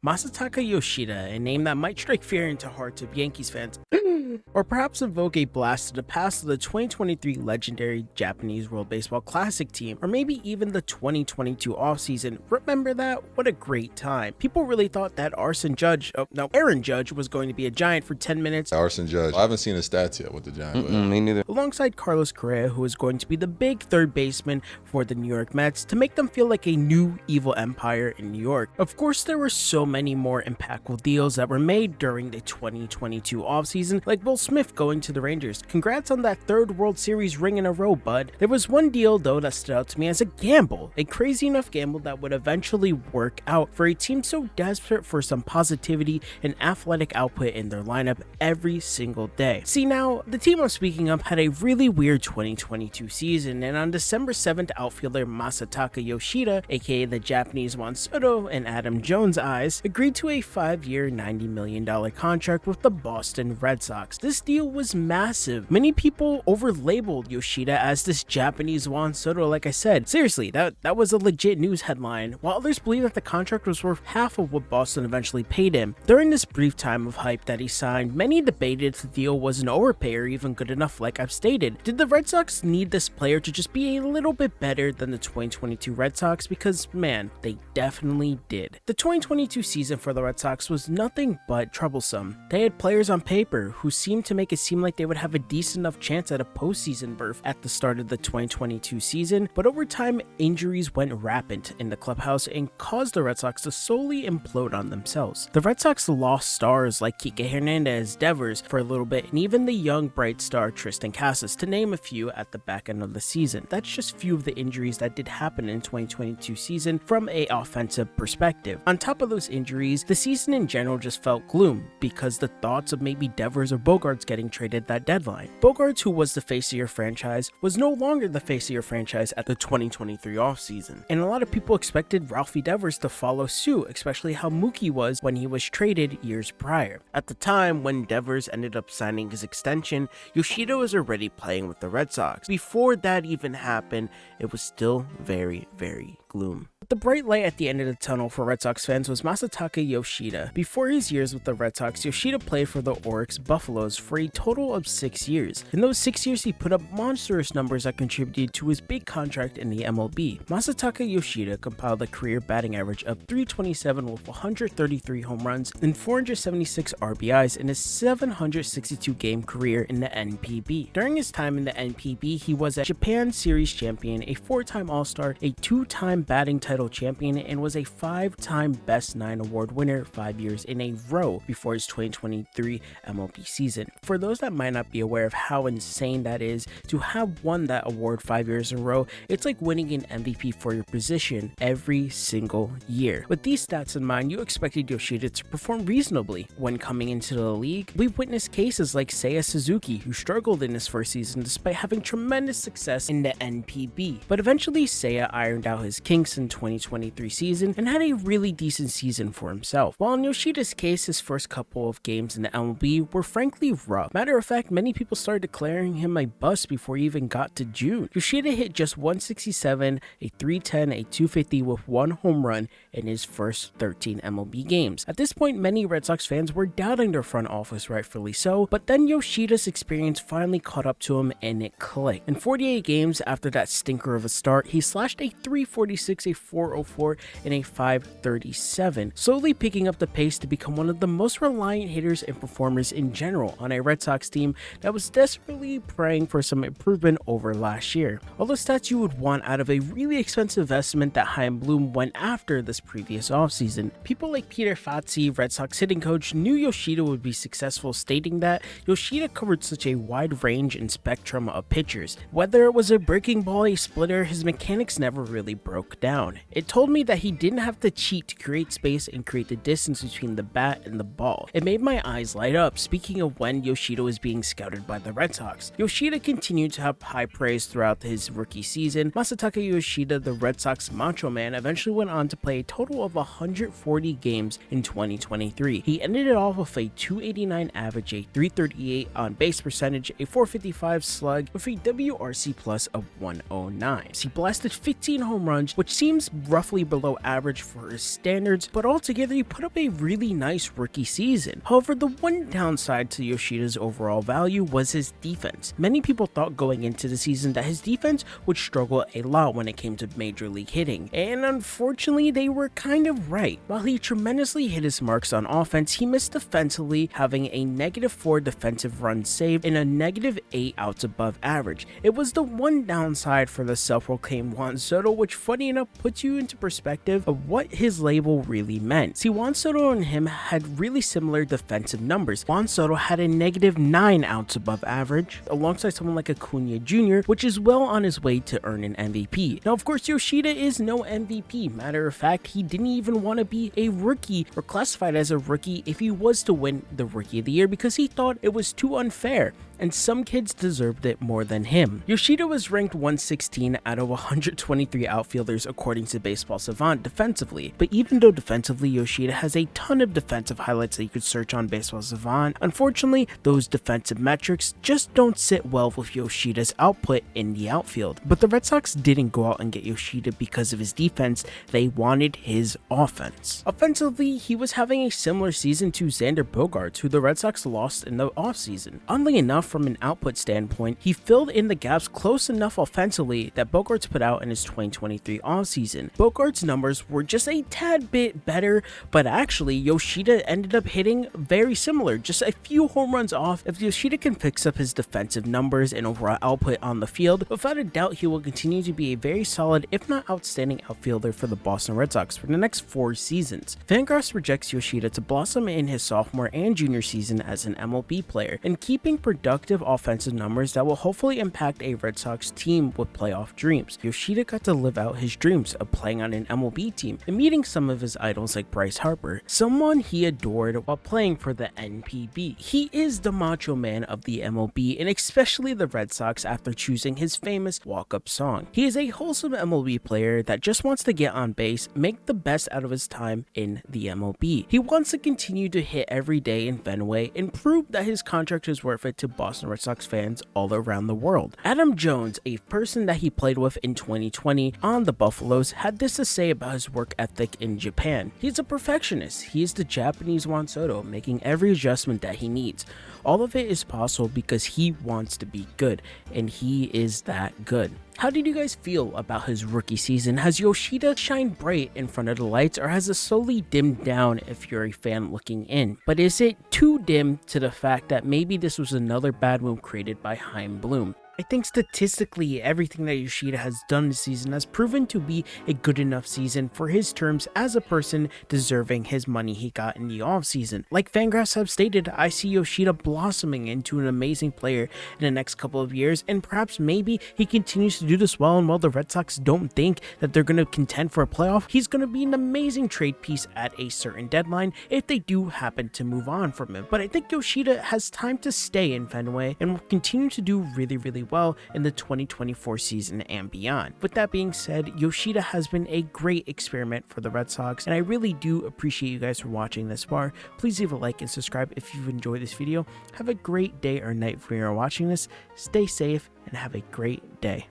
Masataka Yoshida, a name that might strike fear into hearts of Yankees fans, or perhaps evoke a blast to the past of the 2023 legendary Japanese World Baseball Classic team, or maybe even the 2022 offseason. Remember that? What a great time. People really thought that Aaron Judge was going to be a Giant for 10 minutes. Aaron Judge. I haven't seen his stats yet with the Giants. Me neither. Alongside Carlos Correa, who was going to be the big third baseman for the New York Mets to make them feel like a new evil empire in New York. Of course, there were so many more impactful deals that were made during the 2022 offseason, like Will Smith going to the Rangers. Congrats on that third World Series ring in a row, bud. There was one deal though that stood out to me as a gamble, a crazy enough gamble that would eventually work out for a team so desperate for some positivity and athletic output in their lineup every single day. See, now, the team I'm speaking of had a really weird 2022 season, and on December 7th, outfielder Masataka Yoshida, aka the Japanese Juan Soto in Adam Jones' eyes, agreed to a 5-year, $90 million contract with the Boston Red Sox. This deal was massive. Many people overlabeled Yoshida as this Japanese Juan Soto, like I said. Seriously, that was a legit news headline, while others believe that the contract was worth half of what Boston eventually paid him. During this brief time of hype that he signed, many debated if the deal was an overpay or even good enough, like I've stated. Did the Red Sox need this player to just be a little bit better than the 2022 Red Sox? Because, man, they definitely did. The 2022 season for the Red Sox was nothing but troublesome. They had players on paper who seemed to make it seem like they would have a decent enough chance at a postseason berth at the start of the 2022 season, but over time, injuries went rampant in the clubhouse and caused the Red Sox to slowly implode on themselves. The Red Sox lost stars like Kike Hernandez, Devers for a little bit, and even the young bright star Tristan Casas, to name a few at the back end of the season. That's just few of the injuries that did happen in 2022 season from a offensive perspective. On top of those injuries, the season in general just felt gloom because the thoughts of maybe Devers or Bogaerts getting traded at that deadline. Bogaerts, who was the face of your franchise, was no longer the face of your franchise at the 2023 offseason, and a lot of people expected Ralphie Devers to follow suit, especially how Mookie was when he was traded years prior. At the time when Devers ended up signing his extension, Yoshida was already playing with the Red Sox. Before that even happened, it was still very, very gloom. The bright light at the end of the tunnel for Red Sox fans was Masataka Yoshida. Before his years with the Red Sox, Yoshida played for the Orix Buffaloes for a total of 6 years. In those 6 years, he put up monstrous numbers that contributed to his big contract in the MLB. Masataka Yoshida compiled a career batting average of .327 with 133 home runs and 476 RBIs in his 762-game career in the NPB. During his time in the NPB, he was a Japan Series champion, a 4-time All-Star, a 2-time batting title champion, and was a 5-time Best 9 award winner 5 years in a row before his 2023 MLB season. For those that might not be aware of how insane that is, to have won that award 5 years in a row, it's like winning an MVP for your position every single year. With these stats in mind, you expected Yoshida to perform reasonably. When coming into the league, we've witnessed cases like Seiya Suzuki, who struggled in his first season despite having tremendous success in the NPB. But eventually, Seiya ironed out his kinks in 2023 season and had a really decent season for himself. While in Yoshida's case, his first couple of games in the MLB were frankly rough. Matter of fact, many people started declaring him a bust before he even got to June. Yoshida hit just 167, a 310, a 250 with 1 home run in his first 13 MLB games. At this point, many Red Sox fans were doubting their front office, rightfully so, but then Yoshida's experience finally caught up to him and it clicked. In 48 games after that stinker of a start, he slashed a 346, a 404, and a 537, slowly picking up the pace to become one of the most reliant hitters and performers in general on a Red Sox team that was desperately praying for some improvement over last year. All the stats you would want out of a really expensive investment that Chaim went after this previous offseason. People like Peter Fatsi, Red Sox hitting coach, knew Yoshida would be successful, stating that Yoshida covered such a wide range and spectrum of pitchers. Whether it was a breaking ball, a splitter, his mechanics never really broke down. It told me that he didn't have to cheat to create space and create the distance between the bat and the ball. It made my eyes light up. Speaking of when Yoshida was being scouted by the Red Sox, Yoshida continued to have high praise throughout his rookie season. Masataka Yoshida, the Red Sox Macho Man, eventually went on to play a total of 140 games in 2023. He ended it off with a 289 average, a 338 on base percentage, a 455 slug with a WRC plus of 109. He blasted 15 home runs, which seems roughly below average for his standards, but altogether he put up a really nice rookie season. However, the one downside to Yoshida's overall value was his defense. Many people thought going into the season that his defense would struggle a lot when it came to major league hitting, and unfortunately they were kind of right. While he tremendously hit his marks on offense, he missed defensively, having a -4 defensive runs saved and a -8 outs above average. It was the one downside for the self-proclaimed Juan Soto, which funny enough puts you into perspective of what his label really meant. See, Juan Soto and him had really similar defensive numbers. Juan Soto had a -9 outs above average, alongside someone like Acuna Jr., which is well on his way to earn an MVP. Now, of course, Yoshida is no MVP. Matter of fact, he didn't even want to be a rookie or classified as a rookie if he was to win the Rookie of the Year because he thought it was too unfair, and some kids deserved it more than him. Yoshida was ranked 116 out of 123 outfielders according to Baseball Savant defensively, but even though defensively Yoshida has a ton of defensive highlights that you could search on Baseball Savant, unfortunately those defensive metrics just don't sit well with Yoshida's output in the outfield. But the Red Sox didn't go out and get Yoshida because of his defense, they wanted his offense. Offensively, he was having a similar season to Xander Bogaerts, who the Red Sox lost in the offseason. Oddly enough, from an output standpoint, he filled in the gaps close enough offensively that Bogaerts put out in his 2023 offseason. Bogaerts' numbers were just a tad bit better, but actually Yoshida ended up hitting very similar, just a few home runs off. If Yoshida can fix up his defensive numbers and overall output on the field, without a doubt he will continue to be a very solid, if not outstanding outfielder for the Boston Red Sox for the next 4 seasons. Fangraphs projects Yoshida to blossom in his sophomore and junior season as an MLB player, and keeping productive offensive numbers that will hopefully impact a Red Sox team with playoff dreams. Yoshida got to live out his dreams of playing on an MLB team and meeting some of his idols like Bryce Harper, someone he adored while playing for the NPB. He is the macho man of the MLB, and especially the Red Sox, after choosing his famous walk-up song. He is a wholesome MLB player that just wants to get on base, make the best out of his time in the MLB. He wants to continue to hit every day in Fenway and prove that his contract is worth it to Boston Red Sox fans all around the world. Adam Jones, a person that he played with in 2020 on the Buffaloes, had this to say about his work ethic in Japan. He's a perfectionist. He is the Japanese Juan Soto, making every adjustment that he needs. All of it is possible because he wants to be good, and he is that good. How did you guys feel about his rookie season? Has Yoshida shined bright in front of the lights, or has it slowly dimmed down if you're a fan looking in? But is it too dim to the fact that maybe this was another bad move created by Chaim Bloom? I think statistically, everything that Yoshida has done this season has proven to be a good enough season for his terms as a person deserving his money he got in the offseason. Like Fangraphs have stated, I see Yoshida blossoming into an amazing player in the next couple of years, and perhaps maybe he continues to do this well, and while the Red Sox don't think that they're going to contend for a playoff, he's going to be an amazing trade piece at a certain deadline if they do happen to move on from him. But I think Yoshida has time to stay in Fenway and will continue to do really well in the 2024 season and beyond. With that being said, Yoshida has been a great experiment for the Red Sox, and I really do appreciate you guys for watching this far. Please leave a like and subscribe if you've enjoyed this video. Have a great day or night when you're watching this. Stay safe and have a great day.